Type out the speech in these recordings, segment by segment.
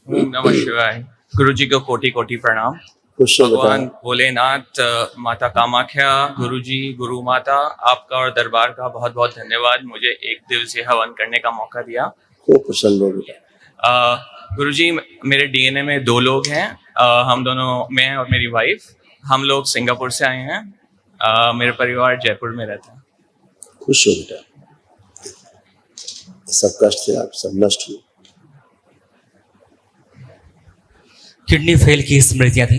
ओम नमः शिवाय। गुरु जी को कोटि कोटि प्रणाम। कुछ तो भगवान बताओ। भोलेनाथ, माता कामाख्या, गुरु जी, गुरु माता, आपका और दरबार का बहुत बहुत धन्यवाद, मुझे एक दिवसीय हवन करने का मौका दिया। खूब प्रसन्न हो बेटा। गुरु जी, मेरे डीएनए में 2 लोग हैं। हम दोनों, मैं और मेरी वाइफ, हम लोग सिंगापुर से आए हैं। मेरा परिवार जयपुर में रहता है। खुश हो बेटा, सब कष्ट थे आप सब नष्ट हुए। किडनी फेल की स्मृतियां थी,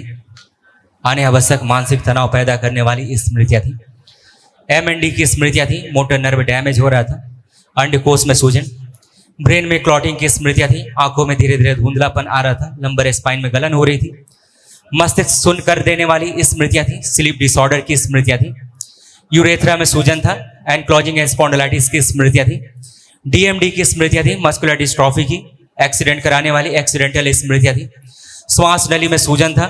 आने आवश्यक मानसिक तनाव पैदा करने वाली स्मृतियां थी। एमएनडी की स्मृतियां थी, मोटर नर्व डैमेज हो रहा था, अंडकोश में सूजन, ब्रेन में क्लॉटिंग की स्मृतियां थी, आंखों में धीरे धीरे धुंधलापन आ रहा था, लंबर स्पाइन में गलन हो रही थी, मस्तिष्क सुन्न कर देने वाली स्मृतियां थी, स्लीप डिसऑर्डर की स्मृतियां थी, यूरेथ्रा में सूजन था, एनक्लोजिंग स्पॉन्डिलाइटिस की स्मृतियां थी, डीएमडी की स्मृतियां थी, मस्कुलर डिस्ट्रॉफी की, एक्सीडेंट कराने वाली एक्सीडेंटल स्मृतियां थी, श्वास नली में सूजन था,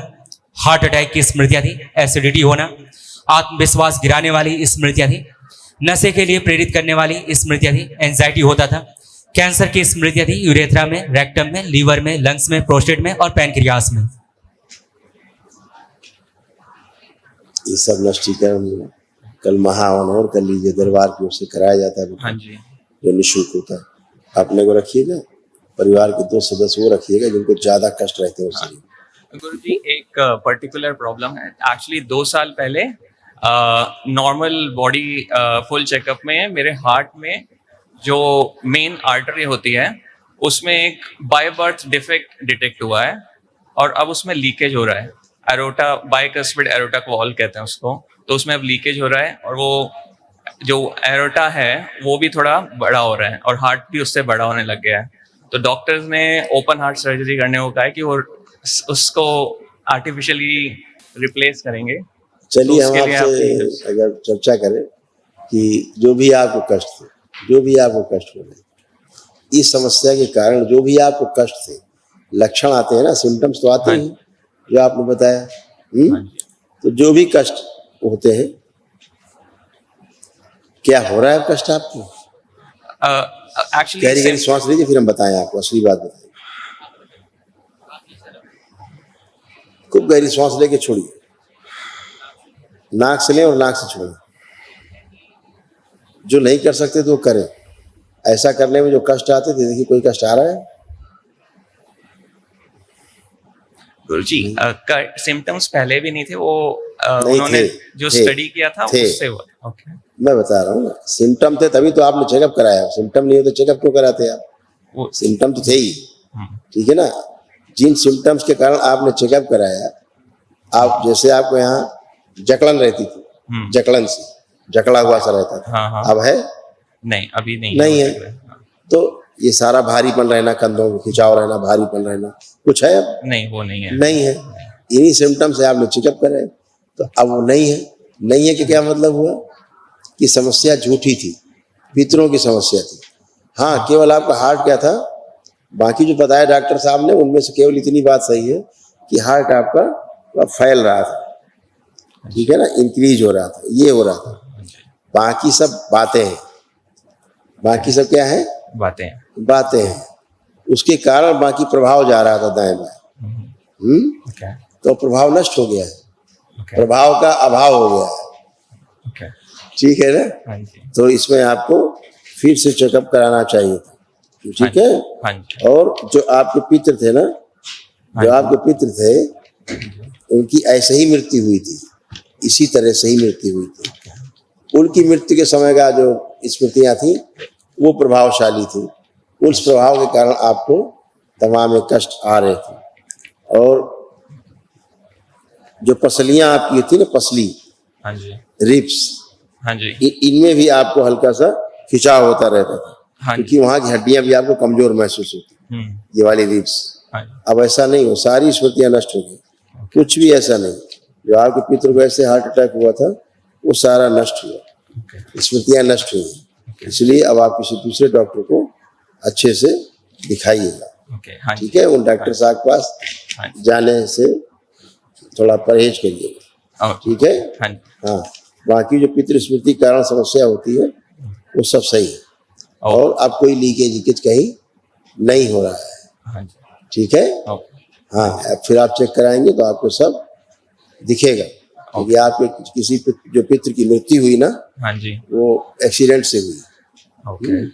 हार्ट अटैक की स्मृतियां थी, एसिडिटी होना, आत्मविश्वास गिराने वाली स्मृतियां थी, नशे के लिए प्रेरित करने वाली स्मृतियां थी, एंजाइटी होता था, कैंसर की स्मृतियां थी, यूरेथ्रा में, रेक्टम में, लीवर में, लंग्स में, प्रोस्टेट में और पैनक्रियास में। ये सब नष्टीकरण कल महाहवन और कर लीजिए, दरबार की ओर से कराया जाता है बेटा। हाँ जी। जो निःशुल्क होता है। अपने को रखिएगा, परिवार के 2 सदस्य वो रखिएगा जिनको ज्यादा कष्ट रहते हैं उससे। गुरु जी, एक पर्टिकुलर प्रॉब्लम है। एक्चुअली 2 साल पहले नॉर्मल बॉडी फुल चेकअप में मेरे हार्ट में जो मेन आर्टरी होती है उसमें एक बाय बर्थ डिफेक्ट डिटेक्ट हुआ है और अब उसमें लीकेज हो रहा है। एरोटा, बाइकस्पिड एरोटा वॉल कहते हैं उसको, तो उसमें अब लीकेज हो रहा है और वो जो एरोटा है वो भी थोड़ा बड़ा हो रहा है और हार्ट भी उससे बड़ा होने लग गया है। तो डॉक्टर्स ने ओपन हार्ट सर्जरी करने को कहा है कि वो उसको आर्टिफिशियली रिप्लेस करेंगे। चलिए तो हम उसके लिए आपसे अगर चर्चा करें कि जो भी आपको कष्ट थे, जो भी आपको कष्ट हो रहे, इस समस्या के कारण जो भी आपको कष्ट थे, लक्षण आते हैं ना, सिम्टम्स तो आते हैं जो आपने बताया। तो जो भी कष्ट होते हैं, क्या हो रहा है कष्ट आपको? एक्चुअली गहरी श्वास लीजिए, फिर हम बताएं आपको असली बात बताएं। खूब गहरी श्वास लेके छोड़िए, नाक से लें और नाक से छोड़ें। जो नहीं कर सकते तो करें। ऐसा करने में जो कष्ट आते थे, देखिए कोई कष्ट आ रहा है? गुरुजी, सिम्टम्स पहले भी नहीं थे, वो नहीं उन्होंने थे, जो थे, स्टडी किया था थे। उससे हुआ। ओके, मैं बता रहा हूँ ना, सिम्टम थे तभी तो आपने चेकअप कराया। सिम्टम नहीं है तो चेकअप क्यों कराते आप? वो सिम्टम तो थे ही, ठीक है ना। जिन सिम्टम्स के कारण आपने चेकअप कराया, आप जैसे आपको यहाँ जकड़न रहती थी, जकड़न से जकड़ा हुआ सा रहता था, हाँ, हाँ। अब है? नहीं, अभी नहीं है। तो ये सारा भारीपन रहना, कंधों में खिंचाव रहना, भारीपन रहना, कुछ है अब? नहीं, वो नहीं है। नहीं है। इन्हीं सिम्टम्स से आपने चेकअप कराया, तो अब वो नहीं है। नहीं है कि क्या मतलब हुआ कि समस्या झूठी थी, पितरों की समस्या थी। हाँ, केवल आपका हार्ट क्या था, बाकी जो बताया डॉक्टर साहब ने उनमें से केवल इतनी बात सही है कि हार्ट आपका फैल रहा था, ठीक है ना, इंक्रीज हो रहा था, ये हो रहा था। बाकी सब बातें हैं, बाकी सब क्या है? बातें हैं। उसके कारण बाकी प्रभाव जा रहा था दाएं बाएं। तो प्रभाव नष्ट हो गया है, प्रभाव का अभाव हो गया है, ठीक है ना। तो इसमें आपको फिर से चेकअप कराना चाहिए था, ठीक है। और जो आपके पितृ थे ना, जो आपके पितृ थे, उनकी ऐसे ही मृत्यु हुई थी, इसी तरह से ही मृत्यु हुई थी। उनकी मृत्यु के समय का जो स्मृतियां थी वो प्रभावशाली थी। उस प्रभाव के कारण आपको तमाम कष्ट आ रहे थे। और जो पसलियां आपकी थी ना, पसली, रिप्स, इनमें भी आपको हल्का सा खिंचाव होता रहता था, क्योंकि वहां की हड्डियां भी आपको कमजोर महसूस होती, ये वाली रिप्स। अब ऐसा नहीं हो, सारी स्मृतियां नष्ट हो गई, कुछ भी ऐसा नहीं। जो आपके पितृ को ऐसे हार्ट अटैक हुआ था वो सारा नष्ट हुआ, स्मृतियां नष्ट हुई। इसलिए अब आप किसी दूसरे डॉक्टर को अच्छे से दिखाइएगा, ठीक है। उन डॉक्टर साहब के पास जाने से थोड़ा परहेज करिएगा, ठीक है। हाँ, बाकी जो पितृ स्मृति कारण समस्या होती है वो सब सही है, और अब कोई लीकेज कहीं नहीं हो रहा है, ठीक है। ओके हाँ, अब फिर आप चेक कराएंगे तो आपको सब दिखेगा, क्योंकि आपके किसी जो पितृ की मृत्यु हुई ना, हाँ जी वो एक्सीडेंट से हुई, ओके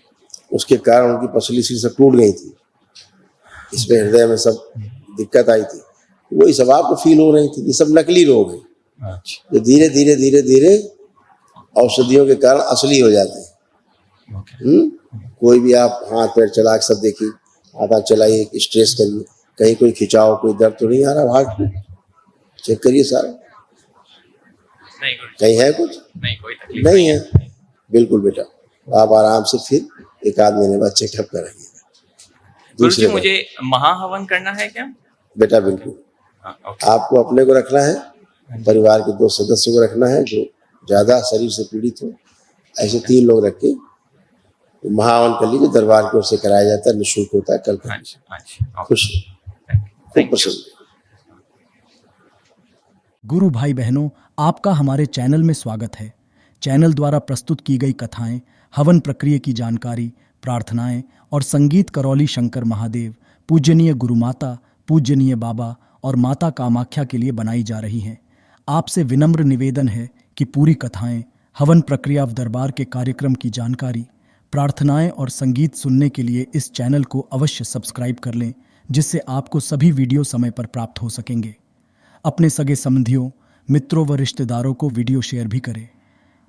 उसके कारण उनकी पसली सी सब टूट गई थी, इसमें हृदय में सब दिक्कत आई थी, वही सब आपको फील हो रही थी। ये सब नकली रोग है अच्छा जो धीरे धीरे धीरे धीरे औषधियों के कारण असली हो जाते हैं। ओके कोई भी आप हाथ पैर चला के सब देखिए, हाथ हाथ चलाइए, स्ट्रेस करिए, कहीं कोई खिंचाव कोई दर्द तो नहीं आ रहा हार्ट में, चेक करिए सारा, नहीं गुरु कहीं है कुछ नहीं कोई तकलीफ नहीं है। बिल्कुल बेटा, आप आराम से फिर एक आध महीने बाद चेकअप कराइए। गुरु जी बात, मुझे महाहवन करना है क्या? बेटा बिल्कुल हाँ, ओके आपको अपने को रखना है, परिवार के 2 सदस्यों को रखना है जो ज्यादा शरीर से पीड़ित हो, ऐसे 3 लोग रख के महावन कर लीजिए, दरबार की ओर से कराया जाता है, निःशुल्क होता है। कल हाँ कर जी हाँ जी ओके खुश खूब थैंक यू पसंद। गुरु भाई बहनों, आपका हमारे चैनल में स्वागत है। चैनल द्वारा प्रस्तुत की गई कथाएं, हवन प्रक्रिया की जानकारी, प्रार्थनाएं और संगीत करौली शंकर महादेव, पूजनीय गुरु माता, पूजनीय बाबा और माता कामाख्या के लिए बनाई जा रही हैं। आपसे विनम्र निवेदन है कि पूरी कथाएं, हवन प्रक्रिया व दरबार के कार्यक्रम की जानकारी, प्रार्थनाएं और संगीत सुनने के लिए इस चैनल को अवश्य सब्सक्राइब कर लें, जिससे आपको सभी वीडियो समय पर प्राप्त हो सकेंगे। अपने सगे संबंधियों, मित्रों व रिश्तेदारों को वीडियो शेयर भी करें।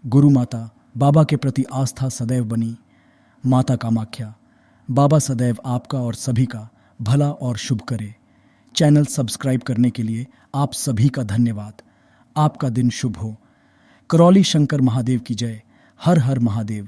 गुरु माता, बाबा के प्रति आस्था सदैव बनी। माता कामाख्या, बाबा सदैव आपका और सभी का भला और शुभ करे। चैनल सब्सक्राइब करने के लिए आप सभी का धन्यवाद। आपका दिन शुभ हो। करौली शंकर महादेव की जय। हर हर महादेव।